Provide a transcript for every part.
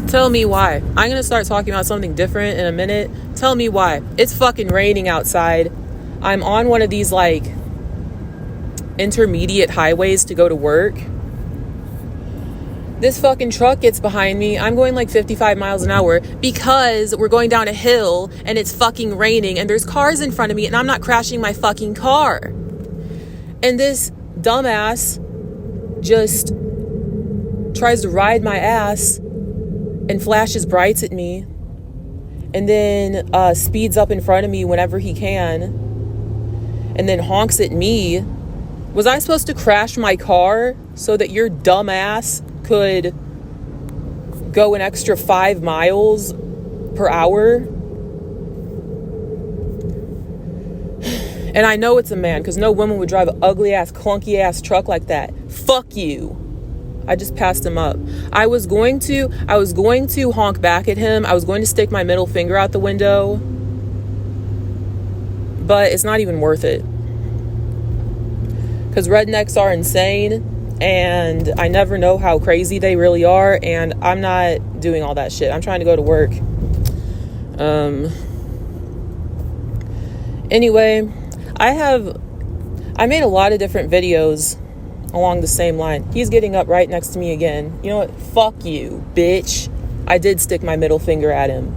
Tell me why. I'm going to start talking about something different in a minute. Tell me why. It's fucking raining outside. I'm on one of these like intermediate highways to go to work. This fucking truck gets behind me. I'm going like 55 miles an hour because we're going down a hill and it's fucking raining and there's cars in front of me and I'm not crashing my fucking car. And this dumbass just tries to ride my ass and flashes brights at me and then speeds up in front of me whenever he can and then honks at me. Was I supposed to crash my car so that your dumb ass could go an extra 5 miles per hour? And I know it's a man because no woman would drive an ugly ass, clunky ass truck like that. Fuck you. I just passed him up. I was going to honk back at him. I was going to stick my middle finger out the window. But it's not even worth it. Because rednecks are insane. And I never know how crazy they really are. And I'm not doing all that shit. I'm trying to go to work. Anyway, I made a lot of different videos along the same line. He's getting up right next to me again. You know what? Fuck you, bitch. I did stick my middle finger at him.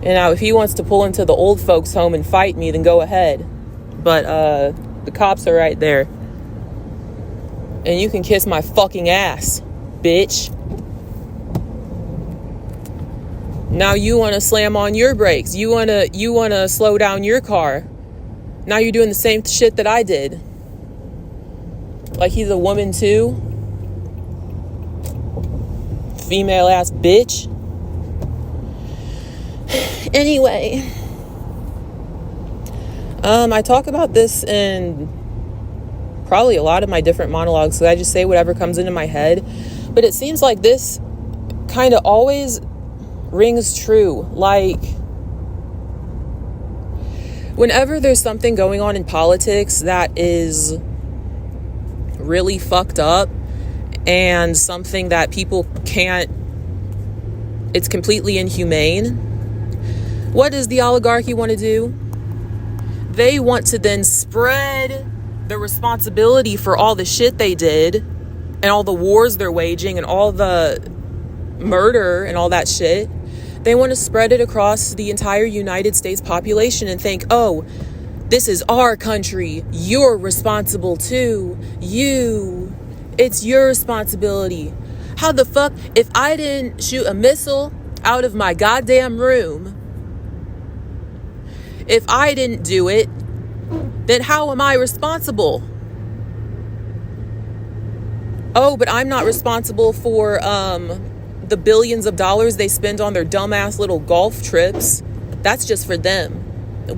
And now if he wants to pull into the old folks home and fight me, then go ahead. But the cops are right there. And you can kiss my fucking ass, bitch. Now you want to slam on your brakes. You want to slow down your car. Now you're doing the same shit that I did. Like he's a woman too. Female ass bitch. Anyway. I talk about this in probably a lot of my different monologues, so I just say whatever comes into my head. But it seems like this kind of always rings true. Like, whenever there's something going on in politics that is really fucked up and something that people can't, it's completely inhumane, what does the oligarchy want to do? They want to then spread the responsibility for all the shit they did and all the wars they're waging and all the murder and all that shit. They want to spread it across the entire United States population and think, oh, this is our country. You're responsible too. It's your responsibility. How the fuck, if I didn't shoot a missile out of my goddamn room, if I didn't do it, then how am I responsible? Oh, but I'm not responsible for the billions of dollars they spend on their dumbass little golf trips. That's just for them.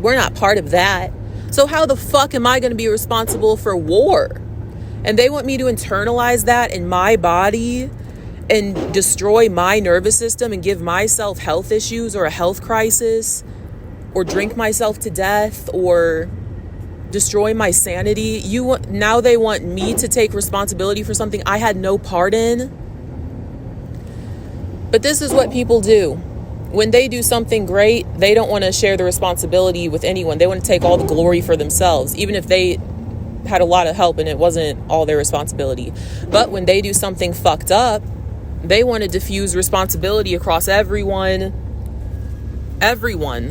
We're not part of that. So how the fuck am I going to be responsible for war? And they want me to internalize that in my body and destroy my nervous system and give myself health issues or a health crisis or drink myself to death or destroy my sanity. Now they want me to take responsibility for something I had no part in. But this is what people do. When they do something great, they don't want to share the responsibility with anyone. They want to take all the glory for themselves, even if they had a lot of help and it wasn't all their responsibility. But when they do something fucked up, they want to diffuse responsibility across everyone,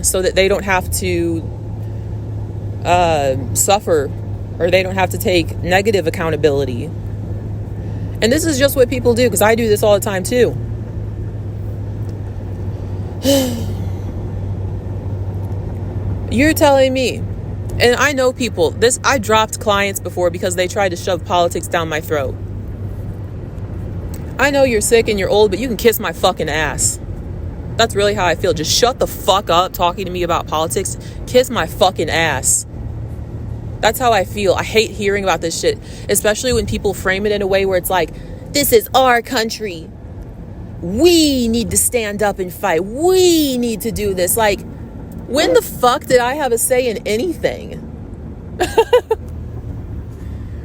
so that they don't have to suffer, or they don't have to take negative accountability. And this is just what people do, because I do this all the time too. You're telling me, and I know people, I dropped clients before because they tried to shove politics down my throat. I know you're sick and you're old, but you can kiss my fucking ass. That's really how I feel. Just shut the fuck up talking to me about politics. Kiss my fucking ass. That's how I feel. I hate hearing about this shit, especially when people frame it in a way where it's like, this is our country. We need to stand up and fight. We need to do this. Like, when the fuck did I have a say in anything?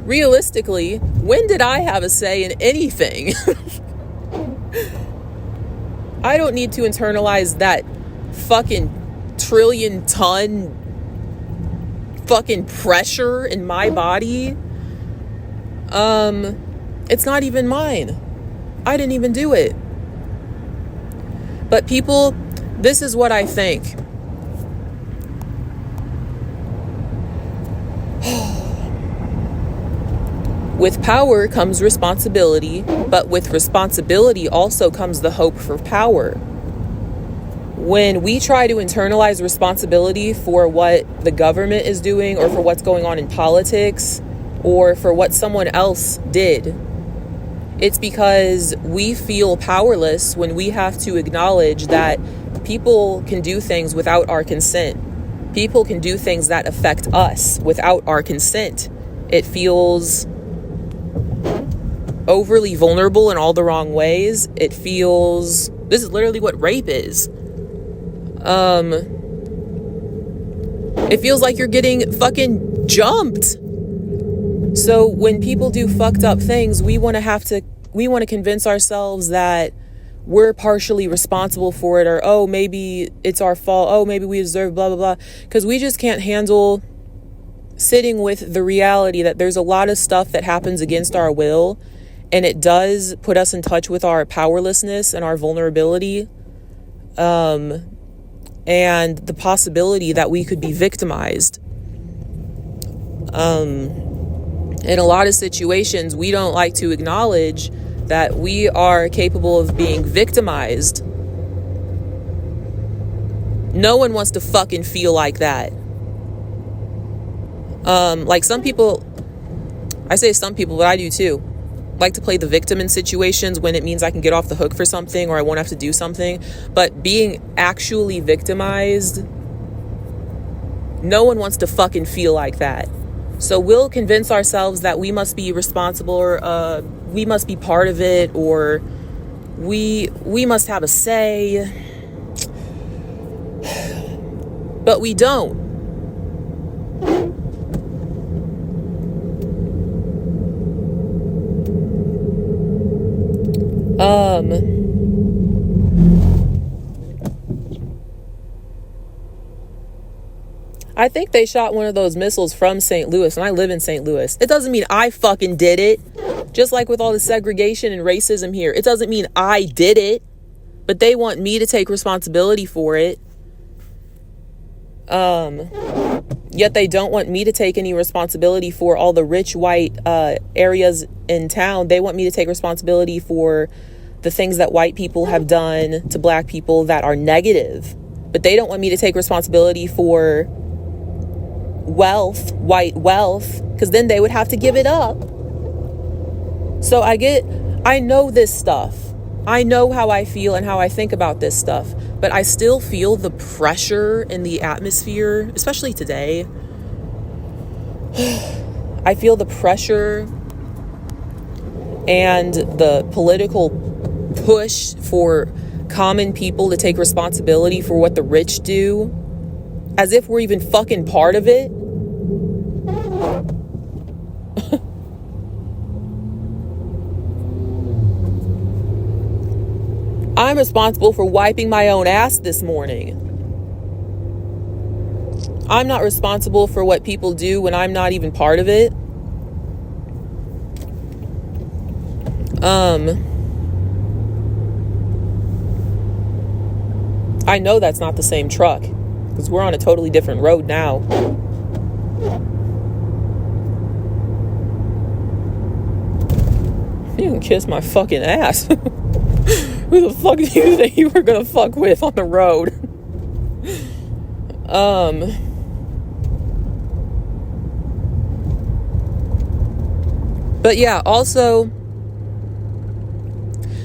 Realistically, when did I have a say in anything? I don't need to internalize that fucking trillion ton fucking pressure in my body. It's not even mine. I didn't even do it. But people, this is what I think. With power comes responsibility, but with responsibility also comes the hope for power. When we try to internalize responsibility for what the government is doing or for what's going on in politics or for what someone else did, it's because we feel powerless when we have to acknowledge that people can do things without our consent. People can do things that affect us without our consent. It feels overly vulnerable in all the wrong ways. It feels, this is literally what rape is. It feels like you're getting fucking jumped. So when people do fucked up things, we want to convince ourselves that we're partially responsible for it, or, oh, maybe it's our fault. Oh, maybe we deserve blah, blah, blah. Because we just can't handle sitting with the reality that there's a lot of stuff that happens against our will, and it does put us in touch with our powerlessness and our vulnerability, and the possibility that we could be victimized. In a lot of situations, we don't like to acknowledge that we are capable of being victimized. No one wants to fucking feel like that. Like some people, I say some people, but I do too, like to play the victim in situations when it means I can get off the hook for something or I won't have to do something. But being actually victimized, no one wants to fucking feel like that. So we'll convince ourselves that we must be responsible, or we must be part of it, or we must have a say. But we don't. I think they shot one of those missiles from St. Louis, and I live in St. Louis. It doesn't mean I fucking did it. Just like with all the segregation and racism here, it doesn't mean I did it, but they want me to take responsibility for it. Yet they don't want me to take any responsibility for all the rich white areas in town. They want me to take responsibility for the things that white people have done to black people that are negative. But they don't want me to take responsibility for wealth, white wealth, because then they would have to give it up. So I know this stuff. I know how I feel and how I think about this stuff, but I still feel the pressure in the atmosphere, especially today. I feel the pressure and the political push for common people to take responsibility for what the rich do, as if we're even fucking part of it. I'm responsible for wiping my own ass this morning. I'm not responsible for what people do when I'm not even part of it. I know that's not the same truck, because we're on a totally different road now. You can kiss my fucking ass. Who the fuck do you think you were gonna fuck with on the road? But yeah, also,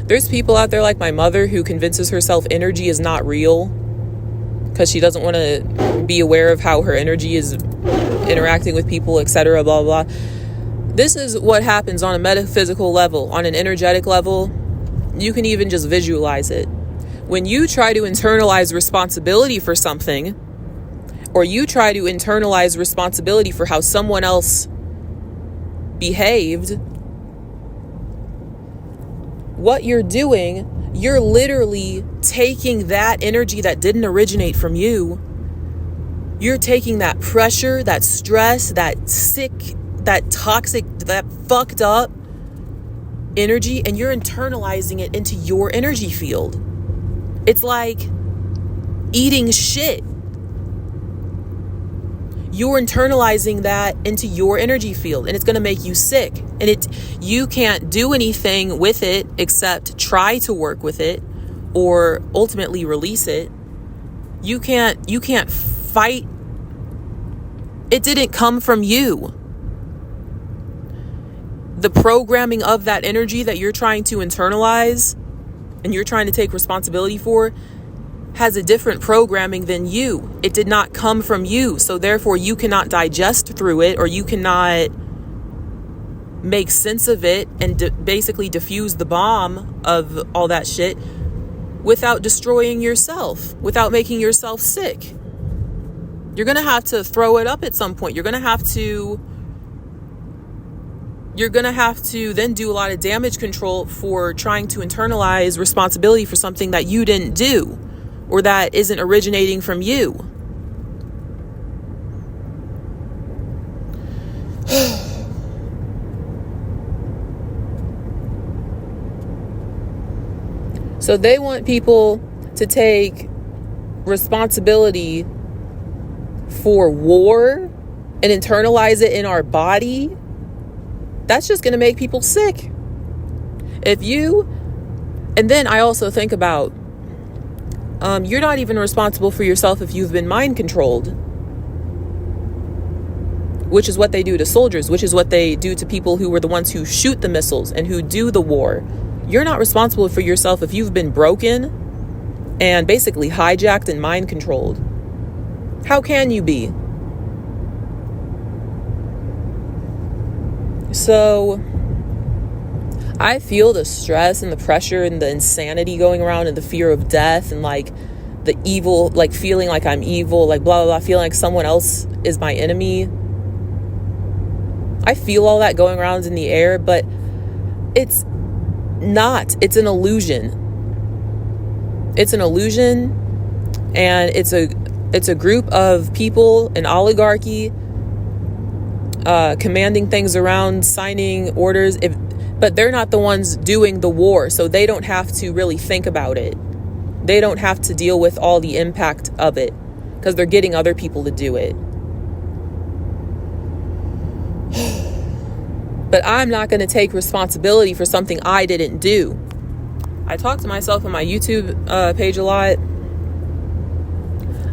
there's people out there like my mother who convinces herself energy is not real because she doesn't want to be aware of how her energy is interacting with people, etc., blah, blah, blah. This is what happens on a metaphysical level, on an energetic level. You can even just visualize it. When you try to internalize responsibility for something, or you try to internalize responsibility for how someone else behaved, what you're doing you're literally taking that energy that didn't originate from you. You're taking that pressure, that stress, that sick, that toxic, that fucked up energy, and you're internalizing it into your energy field. It's like eating shit. You're internalizing that into your energy field, and it's going to make you sick. And you can't do anything with it except try to work with it or ultimately release it. You can't fight. It didn't come from you. The programming of that energy that you're trying to internalize and you're trying to take responsibility for has a different programming than you. It did not come from you. So therefore you cannot digest through it, or you cannot make sense of it and basically diffuse the bomb of all that shit without destroying yourself, without making yourself sick. You're going to have to throw it up at some point. You're going to have to then do a lot of damage control for trying to internalize responsibility for something that you didn't do, or that isn't originating from you. So they want people to take responsibility for war and internalize it in our body. That's just going to make people sick. And then I also think about, you're not even responsible for yourself if you've been mind controlled, which is what they do to soldiers, which is what they do to people who were the ones who shoot the missiles and who do the war. You're not responsible for yourself if you've been broken and basically hijacked and mind controlled. How can you be? So I feel the stress and the pressure and the insanity going around, and the fear of death, and like the evil, like feeling like I'm evil, like blah, blah, blah, feeling like someone else is my enemy. I feel all that going around in the air, but it's not. It's an illusion. It's an illusion, and it's a group of people, an oligarchy, commanding things around, signing orders, but they're not the ones doing the war, so they don't have to really think about it. They don't have to deal with all the impact of it because they're getting other people to do it. But I'm not going to take responsibility for something I didn't do. I talk to myself on my YouTube page a lot.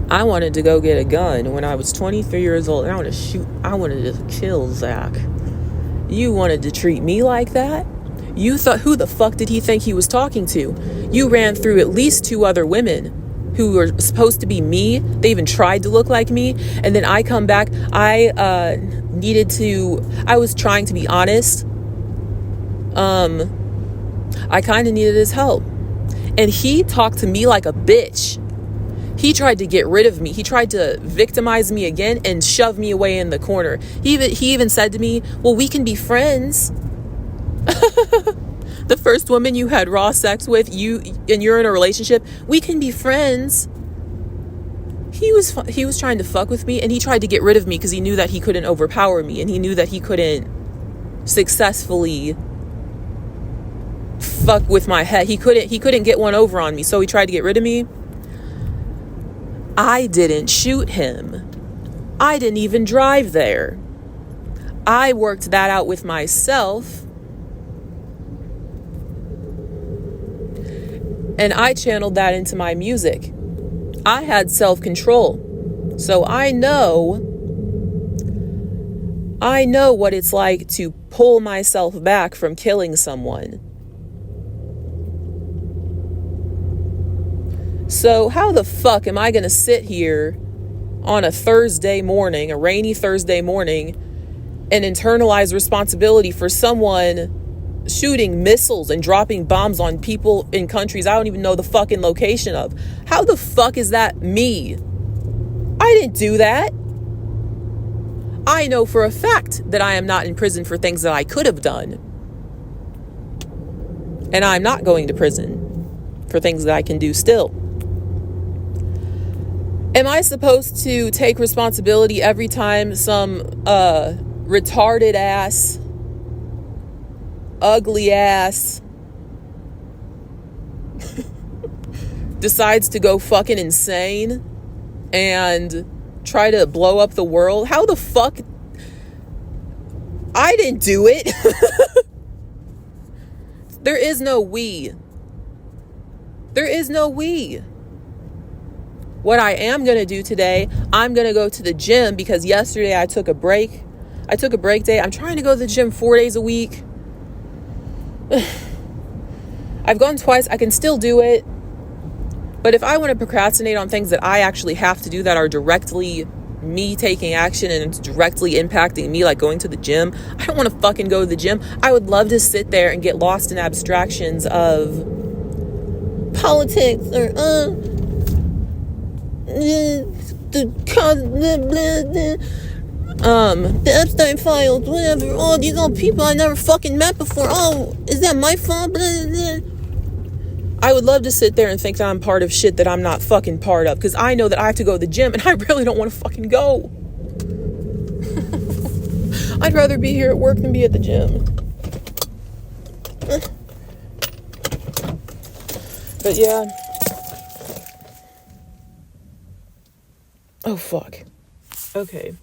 I wanted to go get a gun when I was 23 years old. I wanted to kill Zach. You wanted to treat me like that? You thought, who the fuck did he think he was talking to? You ran through at least 2 other women who were supposed to be me. They even tried to look like me. And then I come back. I was trying to be honest. I kind of needed his help. And he talked to me like a bitch. He tried to get rid of me. He tried to victimize me again and shove me away in the corner. He even said to me, well, we can be friends. The first woman you had raw sex with, and you're in a relationship, we can be friends. He was trying to fuck with me, and he tried to get rid of me because he knew that he couldn't overpower me, and he knew that he couldn't successfully fuck with my head. He couldn't get one over on me, so he tried to get rid of me. I didn't shoot him. I didn't even drive there. I worked that out with myself. And I channeled that into my music. I had self-control. So I know what it's like to pull myself back from killing someone. So how the fuck am I going to sit here on a Thursday morning, a rainy Thursday morning, and internalize responsibility for someone shooting missiles and dropping bombs on people in countries I don't even know the fucking location of? How the fuck is that me? I didn't do that. I know for a fact that I am not in prison for things that I could have done. And I'm not going to prison. for things that I can do still. Am I supposed to take responsibility every time some retarded ass, ugly ass decides to go fucking insane and try to blow up the world? How the fuck? I didn't do it. There is no we. There is no we. What I am going to do today, I'm going to go to the gym because yesterday I took a break. I took a break day. I'm trying to go to the gym 4 days a week. I've gone twice. I can still do it. But if I want to procrastinate on things that I actually have to do that are directly me taking action and it's directly impacting me, like going to the gym, I don't want to fucking go to the gym. I would love to sit there and get lost in abstractions of politics or the Epstein files, whatever. Oh, these old people I never fucking met before. Oh, is that my fault? Blah, blah, blah. I would love to sit there and think that I'm part of shit that I'm not fucking part of, because I know that I have to go to the gym and I really don't want to fucking go. I'd rather be here at work than be at the gym. But yeah. Oh fuck. Okay.